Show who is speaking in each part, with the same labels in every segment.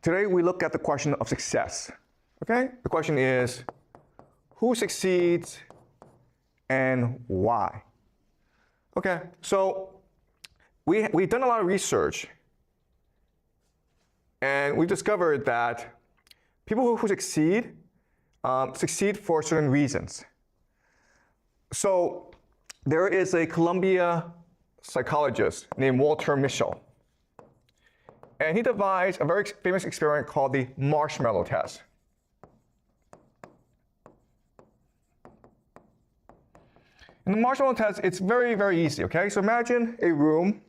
Speaker 1: Today we look at the question of success. Okay? The question is, who succeeds and why? Okay, so we've done a lot of research, and we've discovered that people who succeed succeed for certain reasons. So there is a Columbia psychologist named Walter Mischel, and he devised a very famous experiment called the marshmallow test. In the marshmallow test, it's very, very easy, okay? So imagine a room,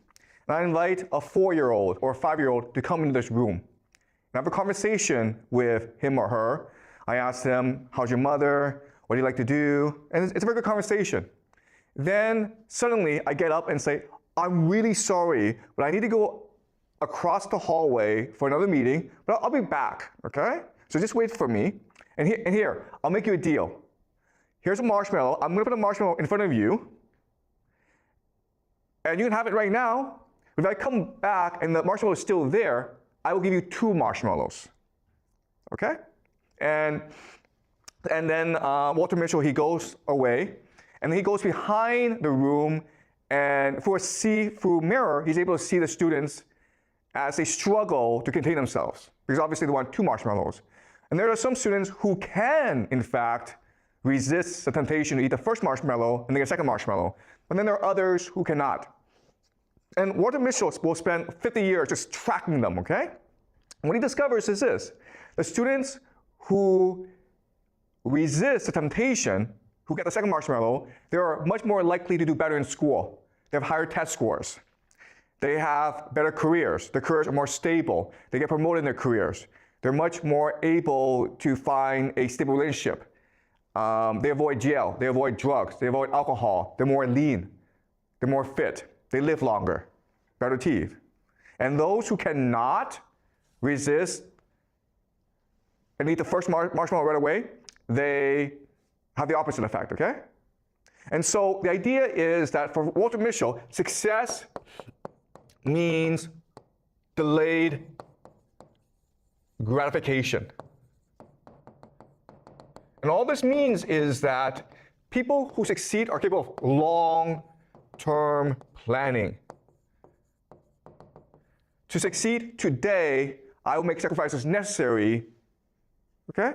Speaker 1: and I invite a 4-year-old or a 5-year-old to come into this room. And I have a conversation with him or her. I ask them, how's your mother? What do you like to do? And it's a very good conversation. Then suddenly I get up and say, I'm really sorry, but I need to go across the hallway for another meeting, but I'll be back, okay? So just wait for me. And here, I'll make you a deal. Here's a marshmallow. I'm going to put a marshmallow in front of you, and you can have it right now. If I come back and the marshmallow is still there, I will give you 2 marshmallows. Okay? And then Walter Mischel, he goes away, and then he goes behind the room, and through a see-through mirror, he's able to see the students as they struggle to contain themselves, because obviously they want 2 marshmallows. And there are some students who can, in fact, resist the temptation to eat the first marshmallow and then get a second marshmallow. But then there are others who cannot. And Walter Mischel will spend 50 years just tracking them, okay? And what he discovers is this: the students who resist the temptation, who get the second marshmallow, they are much more likely to do better in school. They have higher test scores. They have better careers. Their careers are more stable. They get promoted in their careers. They're much more able to find a stable relationship. They avoid jail, they avoid drugs, they avoid alcohol, they're more lean, they're more fit, they live longer, better teeth. And those who cannot resist and eat the first marshmallow right away, they have the opposite effect, okay? And so the idea is that for Walter Mischel, success means delayed gratification. And all this means is that people who succeed are capable of long-term planning. To succeed today, I will make sacrifices necessary, okay?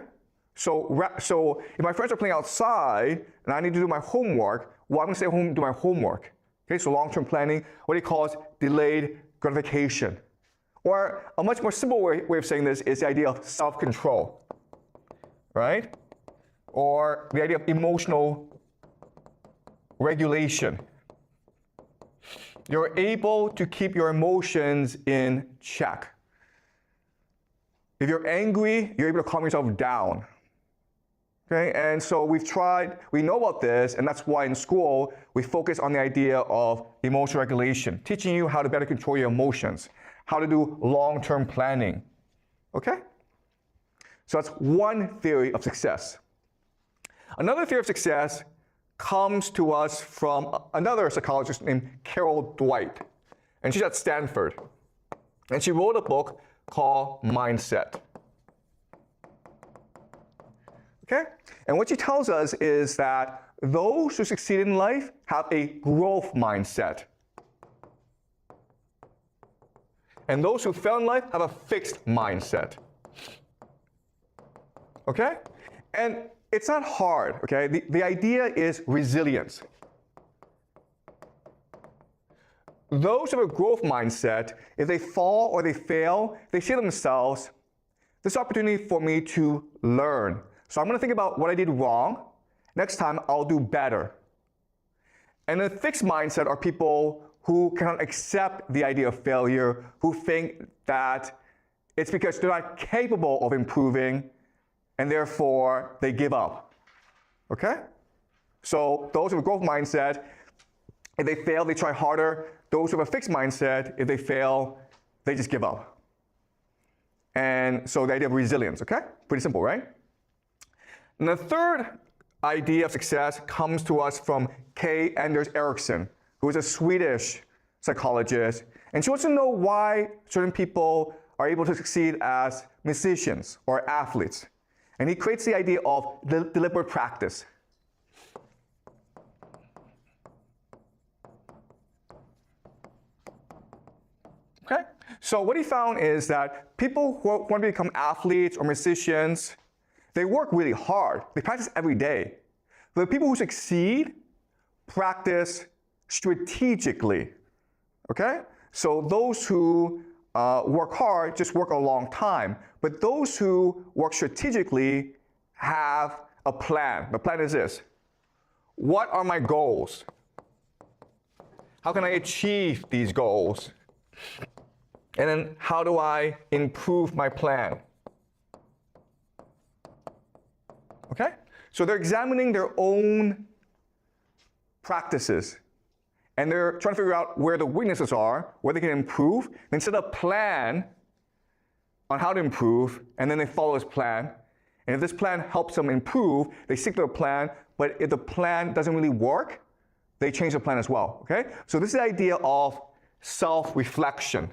Speaker 1: So if my friends are playing outside and I need to do my homework, well, I'm going to stay home and do my homework. Okay, so long-term planning, what he calls delayed gratification. Or a much more simple way of saying this is the idea of self-control, right? Or the idea of emotional regulation. You're able to keep your emotions in check. If you're angry, you're able to calm yourself down. Okay, and so we know about this, and that's why in school we focus on the idea of emotional regulation, teaching you how to better control your emotions, how to do long-term planning. Okay? So that's one theory of success. Another theory of success comes to us from another psychologist named Carol Dweck, and she's at Stanford. And she wrote a book called Mindset. Okay? And what she tells us is that those who succeed in life have a growth mindset. And those who fail in life have a fixed mindset. Okay? And it's not hard, okay? The idea is resilience. Those who have a growth mindset, if they fall or they fail, they say to themselves, this opportunity for me to learn. So I'm going to think about what I did wrong. Next time, I'll do better. And a fixed mindset are people who cannot accept the idea of failure, who think that it's because they're not capable of improving, and therefore they give up. Okay? So those with a growth mindset, if they fail, they try harder. Those who have a fixed mindset, if they fail, they just give up. And so the idea of resilience, okay? Pretty simple, right? And the third idea of success comes to us from Kay Anders Ericsson, who is a Swedish psychologist. And she wants to know why certain people are able to succeed as musicians or athletes. And he creates the idea of deliberate practice. Okay? So what he found is that people who want to become athletes or musicians, they work really hard. They practice every day. But the people who succeed practice strategically. Okay? So those who work hard just work a long time. But those who work strategically have a plan. The plan is this. What are my goals? How can I achieve these goals? And then how do I improve my plan? Okay? So they're examining their own practices. And they're trying to figure out where the weaknesses are, where they can improve. Then set a plan on how to improve, and then they follow this plan. And if this plan helps them improve, they stick to the plan. But if the plan doesn't really work, they change the plan as well. Okay? So this is the idea of self-reflection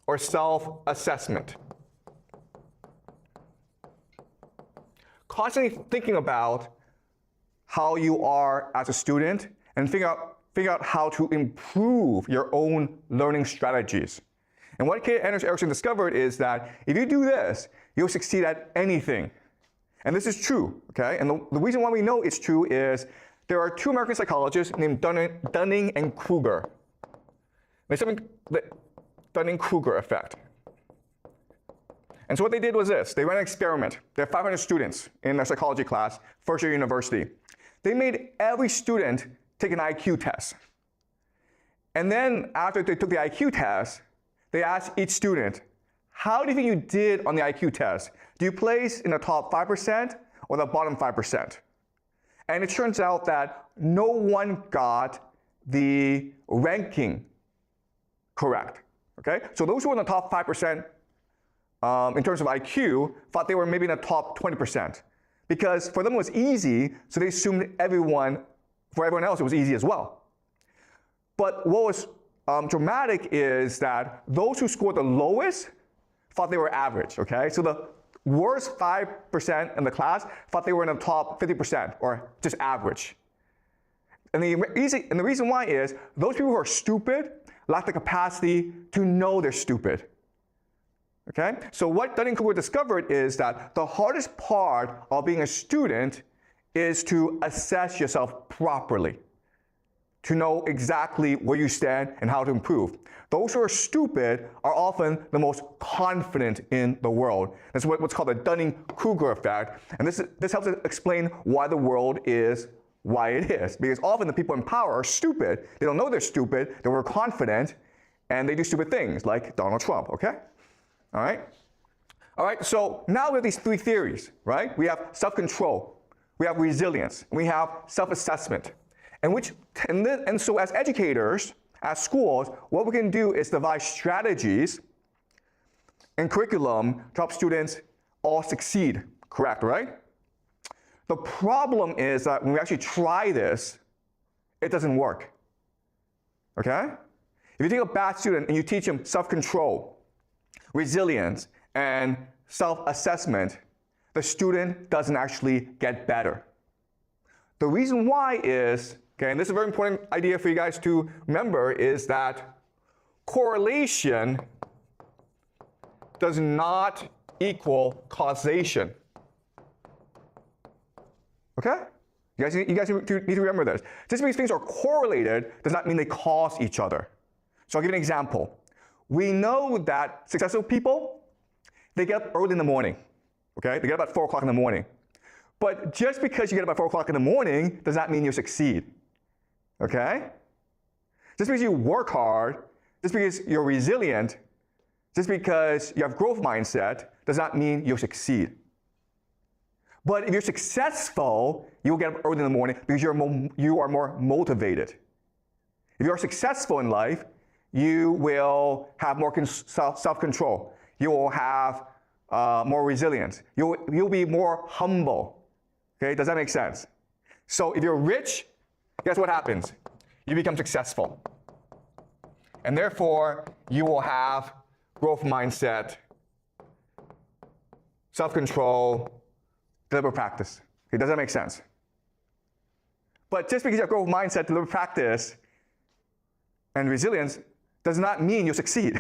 Speaker 1: or self-assessment. Constantly thinking about how you are as a student and figure out how to improve your own learning strategies. And what Anders Ericsson discovered is that if you do this, you'll succeed at anything. And this is true, okay? And the reason why we know it's true is there are two American psychologists named Dunning and Kruger. There's something, the Dunning-Kruger effect. And so what they did was this. They ran an experiment. They had 500 students in their psychology class, first year university. They made every student take an IQ test. And then after they took the IQ test, they asked each student, how do you think you did on the IQ test? Do you place in the top 5% or the bottom 5%? And it turns out that no one got the ranking correct. Okay? So those who were in the top 5% in terms of IQ thought they were maybe in the top 20%. Because for them it was easy, so they assumed for everyone else it was easy as well. But what was dramatic is that those who scored the lowest thought they were average, okay? So the worst 5% in the class thought they were in the top 50%, or just average. And the reason why is those people who are stupid lack the capacity to know they're stupid. Okay? So what Dunning-Kruger discovered is that the hardest part of being a student is to assess yourself properly, to know exactly where you stand and how to improve. Those who are stupid are often the most confident in the world. That's what's called the Dunning-Kruger effect. And this helps us explain why the world is why it is. Because often the people in power are stupid. They don't know they're stupid, they're overconfident, and they do stupid things like Donald Trump, okay? All right? All right, so now we have these three theories, right? We have self-control, we have resilience, and we have self-assessment. And so as educators, as schools, what we can do is devise strategies and curriculum to help students all succeed, correct, right? The problem is that when we actually try this, it doesn't work, okay? If you take a bad student and you teach him self-control, resilience, and self-assessment, the student doesn't actually get better. The reason why is, okay, and this is a very important idea for you guys to remember, is that correlation does not equal causation. Okay? You guys need to remember this. Just because things are correlated does not mean they cause each other. So I'll give you an example. We know that successful people, they get up early in the morning. Okay? They get up at 4 o'clock in the morning. But just because you get up at 4 o'clock in the morning does not mean you succeed. Okay? Just because you work hard, just because you're resilient, just because you have growth mindset does not mean you'll succeed. But if you're successful, you'll get up early in the morning because you are more motivated. If you're successful in life, you will have more self-control. You will have more resilience. You'll be more humble. Okay, does that make sense? So if you're rich, guess what happens? You become successful. And therefore, you will have growth mindset, self-control, deliberate practice. Okay, does that make sense? But just because you have growth mindset, deliberate practice, and resilience does not mean you'll succeed.